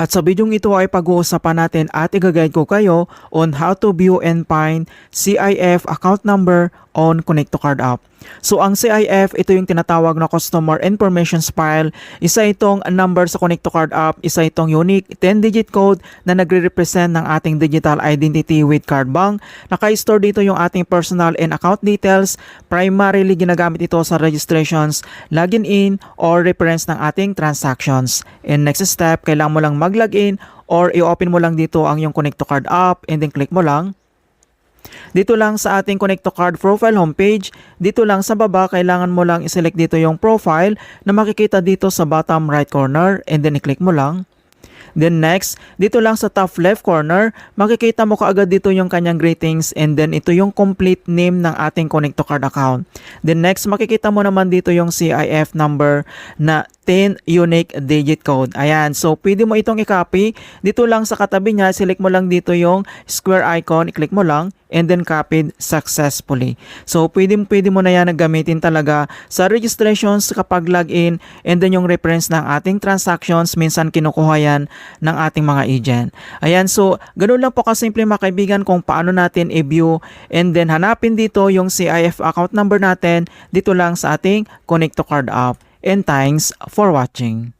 At sa bidyong ito ay pag-uusapan natin at i-guide ko kayo on how to view and find CIF account number on Connect to Card app. So ang CIF, ito yung tinatawag na Customer Information File. Isa itong number sa Connect to Card app, isa itong unique 10-digit code na nagre-represent ng ating digital identity with Cardbank. Naka-store dito yung ating personal and account details. Primarily ginagamit ito sa registrations, login in, or reference ng ating transactions. And next step, kailangan mo lang mag-login or i-open mo lang dito ang yung Connect to Card app and then click mo lang. Dito lang sa ating Connect to Card profile homepage, dito lang sa baba, kailangan mo lang i-select dito yung profile na makikita dito sa bottom right corner and then i-click mo lang. Then next, dito lang sa top left corner, makikita mo kaagad dito yung kanyang greetings and then ito yung complete name ng ating Connect to Card account. Then next, makikita mo naman dito yung CIF number na 10 unique digit code. Ayan, so pwede mo itong i-copy. Dito lang sa katabi niya, select mo lang dito yung square icon, i-click mo lang and then copied successfully. So pwede mo na yan gamitin talaga sa registrations kapag login and then yung reference ng ating transactions, minsan kinukuha yan ng ating mga agent. Ayan, so ganun lang po kasimple mga kaibigan kung paano natin i-view and then hanapin dito yung CIF account number natin dito lang sa ating Connect to Card app. And thanks for watching.